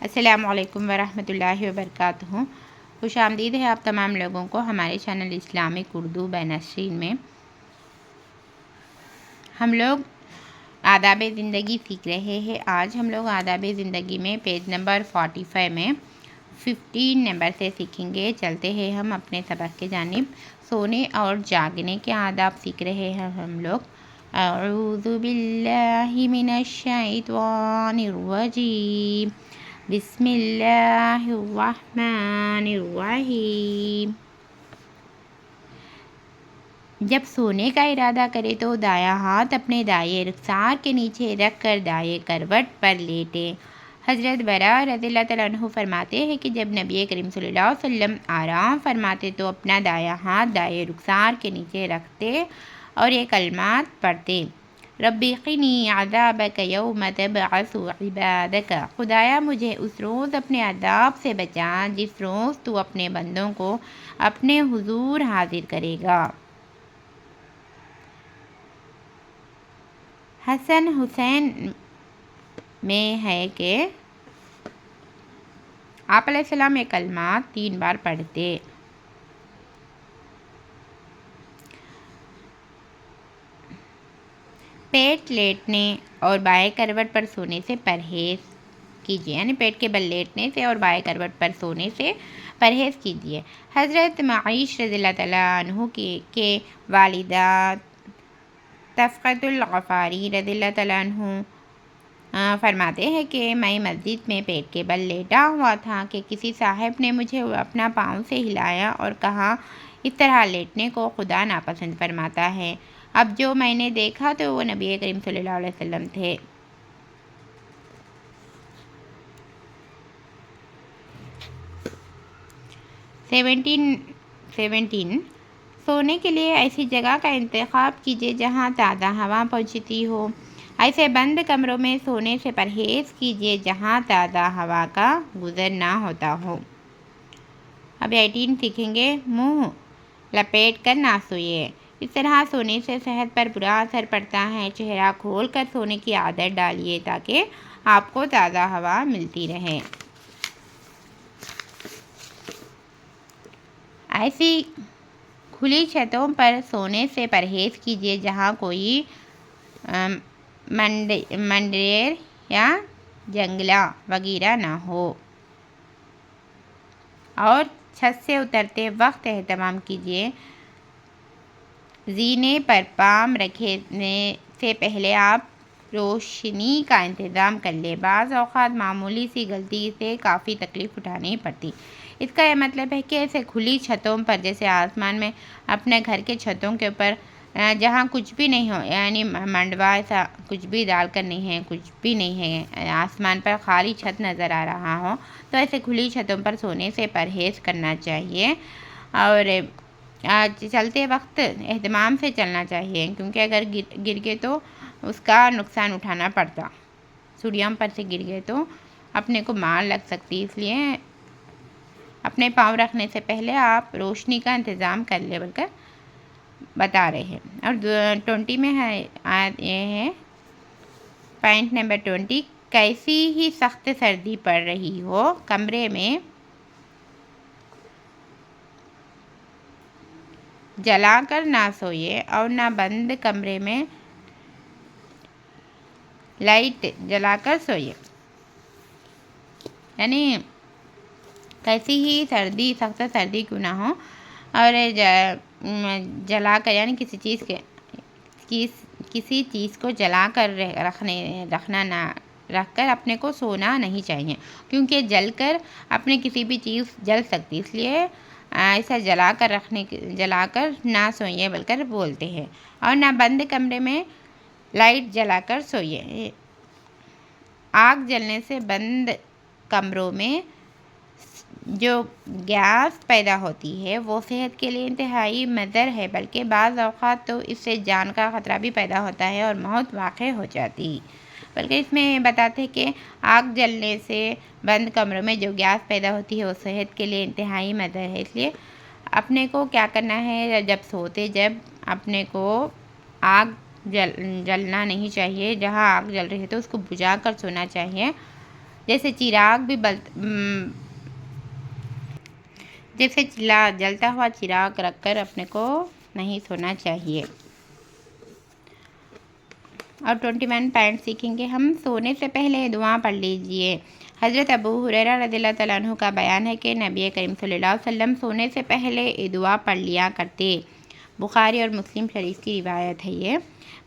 السلام علیکم ورحمۃ اللہ وبرکاتہ۔ خوش آمدید ہے آپ تمام لوگوں کو ہمارے چینل اسلامک اردو بین نسرین میں۔ ہم لوگ آداب زندگی سیکھ رہے ہیں۔ آج ہم لوگ آداب زندگی میں پیج نمبر 45 میں 15 نمبر سے سیکھیں گے۔ چلتے ہیں ہم اپنے سبق کے جانب۔ سونے اور جاگنے کے آداب سیکھ رہے ہیں ہم لوگ۔ اعوذ باللہ من الشیطان الرجیم، بسم اللہ الرحمن الرحیم۔ جب سونے کا ارادہ کرے تو دایاں ہاتھ اپنے دائیں رخسار کے نیچے رکھ کر دائیں کروٹ پر لیٹیں۔ حضرت برا رضی اللہ تعالیٰ عنہ فرماتے ہیں کہ جب نبی کریم صلی اللہ علیہ وسلم آرام فرماتے تو اپنا دایاں ہاتھ دائیں رخسار کے نیچے رکھتے اور یہ کلمات پڑھتے: ربی قنی عذابک یوم تبعث عبادک، خدایا مجھے اس روز اپنے عذاب سے بچا جس روز تو اپنے بندوں کو اپنے حضور حاضر کرے گا۔ حسن حسین میں ہے کہ آپ علیہ السلام یہ کلمات 3 بار پڑھتے۔ پیٹ لیٹنے اور بائیں کروٹ پر سونے سے پرہیز کیجیے، یعنی پیٹ کے بل لیٹنے سے اور بائیں کروٹ پر سونے سے پرہیز کیجیے۔ حضرت معیش رضی اللہ تعالیٰ عنہ کے والدہ طفقۃ الغفاری رضی اللہ تعالیٰ عنہ فرماتے ہیں کہ میں مسجد میں پیٹ کے بل لیٹا ہوا تھا کہ کسی صاحب نے مجھے اپنا پاؤں سے ہلایا اور کہا، اس طرح لیٹنے کو خدا ناپسند فرماتا ہے۔ اب جو میں نے دیکھا تو وہ نبی کریم صلی اللہ علیہ وسلم تھے۔ سیونٹین سونے کے لیے ایسی جگہ کا انتخاب کیجیے جہاں تازہ ہوا پہنچتی ہو۔ ایسے بند کمروں میں سونے سے پرہیز کیجیے جہاں تازہ ہوا کا گزر نہ ہوتا ہو۔ اب 18 سیکھیں گے، منہ لپیٹ کر نہ سوئیے۔ اس طرح سونے سے صحت پر برا اثر پڑتا ہے۔ چہرہ کھول کر سونے کی عادت ڈالیے تاکہ آپ کو تازہ ہوا ملتی رہے۔ ایسی کھلی چھتوں پر سونے سے پرہیز کیجیے جہاں کوئی منڈیر یا جنگلہ وغیرہ نہ ہو، اور چھت سے اترتے وقت اہتمام کیجیے۔ زینے پر پام رکھنے سے پہلے آپ روشنی کا انتظام کر لیں۔ بعض اوقات معمولی سی غلطی سے کافی تکلیف اٹھانی پڑتی۔ اس کا یہ مطلب ہے کہ ایسے کھلی چھتوں پر، جیسے آسمان میں اپنے گھر کے چھتوں کے اوپر جہاں کچھ بھی نہیں ہو، یعنی منڈوا ایسا کچھ بھی ڈال کر نہیں ہے، کچھ بھی نہیں ہے، آسمان پر خالی چھت نظر آ رہا ہو، تو ایسے کھلی چھتوں پر سونے سے پرہیز کرنا چاہیے۔ اور چلتے وقت اہتمام سے چلنا چاہیے، کیونکہ اگر گر گئے تو اس کا نقصان اٹھانا پڑتا۔ سیڑھیوں پر سے گر گئے تو اپنے کو مار لگ سکتی، اس لیے اپنے پاؤں رکھنے سے پہلے آپ روشنی کا انتظام کر لے بول کر بتا رہے ہیں۔ اور 20 میں ہے آیت، یہ ہے پوائنٹ نمبر 20، کیسی ہی سخت سردی پڑ رہی ہو، کمرے میں جلا کر نہ سوئیے اور نہ بند کمرے میں لائٹ جلا کر سوئیے۔ یعنی کیسی ہی سردی، سخت سردی کیوں نہ ہو، اور جلا کر، یعنی کسی چیز کو جلا کر رکھنا نہ رکھ کر اپنے کو سونا نہیں چاہیے، کیونکہ جل کر اپنے کسی بھی چیز جل سکتی، اس لیے ایسا جلا کر نہ سوئیے بول کر بولتے ہیں۔ اور نہ بند کمرے میں لائٹ جلا کر سوئیے۔ آگ جلنے سے بند کمروں میں جو گیس پیدا ہوتی ہے وہ صحت کے لیے انتہائی مضر ہے، بلکہ بعض اوقات تو اس سے جان کا خطرہ بھی پیدا ہوتا ہے اور موت واقع ہو جاتی۔ بلکہ اس میں بتاتے کہ آگ جلنے سے بند کمروں میں جو گیس پیدا ہوتی ہے وہ صحت کے لیے انتہائی مضر ہے، اس لیے اپنے کو کیا کرنا ہے، جب اپنے کو آگ جلنا نہیں چاہیے، جہاں آگ جل رہی ہے تو اس کو بجھا کر سونا چاہیے، جیسے جلتا ہوا چراغ رکھ کر اپنے کو نہیں سونا چاہیے۔ اور 21 پوائنٹ سیکھیں گے ہم۔ سونے سے پہلے دعا پڑھ لیجئے۔ حضرت ابو ہریرہ رضی اللہ تعالیٰ عنہ کا بیان ہے کہ نبی کریم صلی اللہ علیہ وسلم سونے سے پہلے یہ دعا پڑھ لیا کرتے۔ بخاری اور مسلم شریف کی روایت ہے یہ۔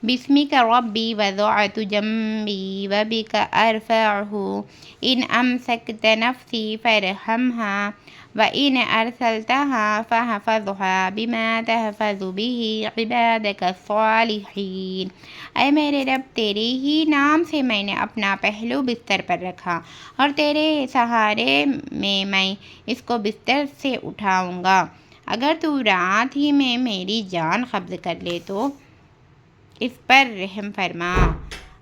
بسمک ربی وضعت جنبی وبک ارفعہ ان امسکت نفسی فارحمها وَإِنْ أَرْسَلْتَهَا فَحْفَظْهَا بِمَا تَحْفَظُ بِهِ عِبَادَكَ الصَّالِحِينَ۔ اے میرے رب، تیرے ہی نام سے میں نے اپنا پہلو بستر پر رکھا اور تیرے سہارے میں اس کو بستر سے اٹھاؤں گا۔ اگر تو رات ہی میں میری جان قبض کر لے تو اس پر رحم فرما،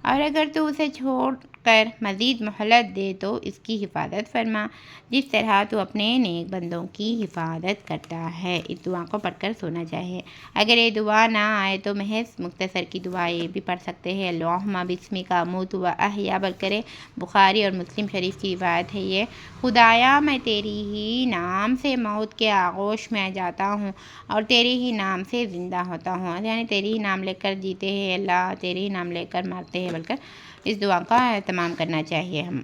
اور اگر تو اسے چھوڑ کر مزید مہلت دے تو اس کی حفاظت فرما، جس طرح تو اپنے نیک بندوں کی حفاظت کرتا ہے۔ اس دعا کو پڑھ کر سونا چاہیے۔ اگر یہ دعا نہ آئے تو محض مختصر کی دعا یہ بھی پڑھ سکتے ہیں، اللہم بسمک اموت و احیا بول کرے۔ بخاری اور مسلم شریف کی روایت ہے یہ۔ خدایا، میں تیری ہی نام سے موت کے آغوش میں جاتا ہوں اور تیرے ہی نام سے زندہ ہوتا ہوں، یعنی تیرے ہی نام لے کر جیتے ہیں اللہ، تیرے ہی نام لے کر مرتے ہیں بول کر اس دعا کا اہتمام کرنا چاہیے ہم۔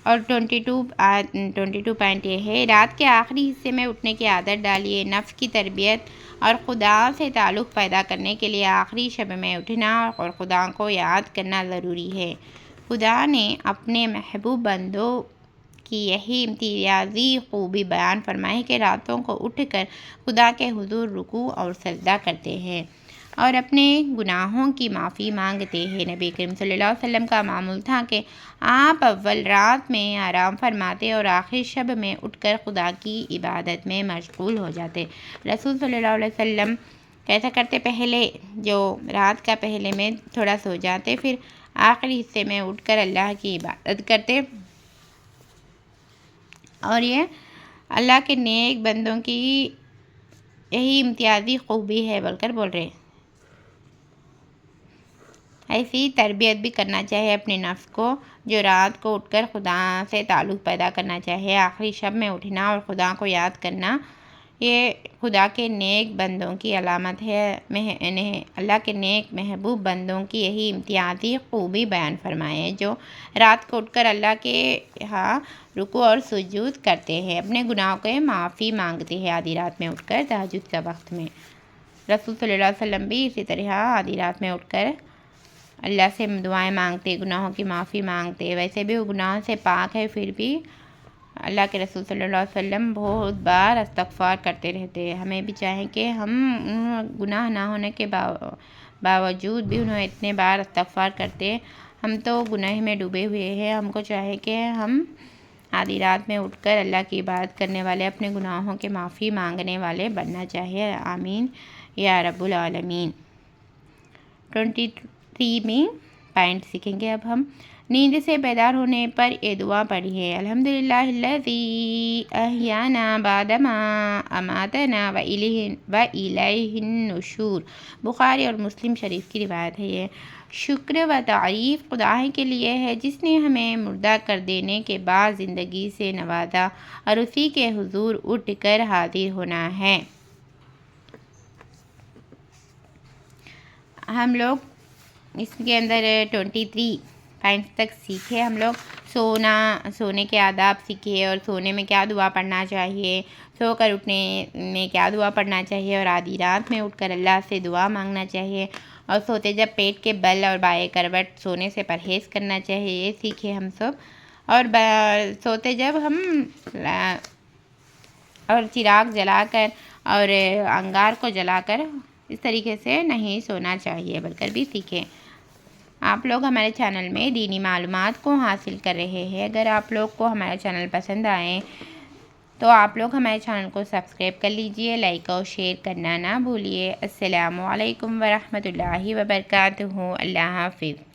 اور 22 پوائنٹ یہ ہے، رات کے آخری حصے میں اٹھنے کی عادت ڈالیے۔ نفس کی تربیت اور خدا سے تعلق پیدا کرنے کے لیے آخری شب میں اٹھنا اور خدا کو یاد کرنا ضروری ہے۔ خدا نے اپنے محبوب بندوں کی یہی امتیازی خوبی بیان فرمائی کہ راتوں کو اٹھ کر خدا کے حضور رکوع اور سجدہ کرتے ہیں اور اپنے گناہوں کی معافی مانگتے ہیں۔ نبی کریم صلی اللہ علیہ وسلم کا معمول تھا کہ آپ اول رات میں آرام فرماتے اور آخر شب میں اٹھ کر خدا کی عبادت میں مشغول ہو جاتے۔ رسول صلی اللہ علیہ وسلم کیسا کرتے، پہلے جو رات کا پہلے میں تھوڑا سو جاتے، پھر آخری حصے میں اٹھ کر اللہ کی عبادت کرتے، اور یہ اللہ کے نیک بندوں کی یہی امتیازی خوبی ہے بول کر بول رہے۔ ایسی تربیت بھی کرنا چاہیے اپنے نفس کو، جو رات کو اٹھ کر خدا سے تعلق پیدا کرنا چاہیے۔ آخری شب میں اٹھنا اور خدا کو یاد کرنا یہ خدا کے نیک بندوں کی علامت ہے۔ اللہ کے نیک محبوب بندوں کی یہی امتیازی خوبی بیان فرمائے جو رات کو اٹھ کر اللہ کے ہاں رکوع اور سجود کرتے ہیں، اپنے گناہوں کے معافی مانگتے ہیں آدھی رات میں اٹھ کر تہجد کا وقت میں۔ رسول صلی اللہ علیہ وسلم بھی اسی طرح آدھی رات میں اٹھ کر اللہ سے دعائیں مانگتے، گناہوں کی معافی مانگتے۔ ویسے بھی وہ گناہوں سے پاک ہے، پھر بھی اللہ کے رسول صلی اللہ علیہ وسلم بہت بار استغفار کرتے رہتے۔ ہمیں بھی چاہیں کہ ہم گناہ نہ ہونے کے باوجود بھی انہوں اتنے بار استغفار کرتے۔ ہم تو گناہ میں ڈوبے ہوئے ہیں، ہم کو چاہے کہ ہم آدھی رات میں اٹھ کر اللہ کی عبادت کرنے والے، اپنے گناہوں کے معافی مانگنے والے بننا چاہیے۔ آمین یا رب العالمین۔ 23 میں پوائنٹ سیکھیں گے اب ہم۔ نیند سے بیدار ہونے پر یہ دعا پڑھیے، الحمدللہ الذی احیانا بعدما اماتنا والیہ النشور۔ بخاری اور مسلم شریف کی روایت ہے یہ۔ شکر و تعریف خدا کے لیے ہے جس نے ہمیں مردہ کر دینے کے بعد زندگی سے نوازا اور اسی کے حضور اٹھ کر حاضر ہونا ہے۔ ہم لوگ اس کے اندر 23 پوائنٹس تک سیکھے ہم لوگ۔ سونے کے آداب سیکھے اور سونے میں کیا دعا پڑھنا چاہیے، سو کر اٹھنے میں کیا دعا پڑھنا چاہیے، اور آدھی رات میں اٹھ کر اللہ سے دعا مانگنا چاہیے، اور سوتے جب پیٹ کے بل اور بائیں کروٹ سونے سے پرہیز کرنا چاہیے، یہ سیکھے ہم سب۔ اور سوتے جب ہم اور چراغ جلا کر اور انگار کو جلا کر اس طریقے سے نہیں سونا چاہیے بول کر بھی سیکھیں۔ آپ لوگ ہمارے چینل میں دینی معلومات کو حاصل کر رہے ہیں۔ اگر آپ لوگ کو ہمارا چینل پسند آئے تو آپ لوگ ہمارے چینل کو سبسکرائب کر لیجئے، لائک اور شیئر کرنا نہ بھولیے۔ السلام علیکم ورحمۃ اللہ وبرکاتہ۔ اللہ حافظ۔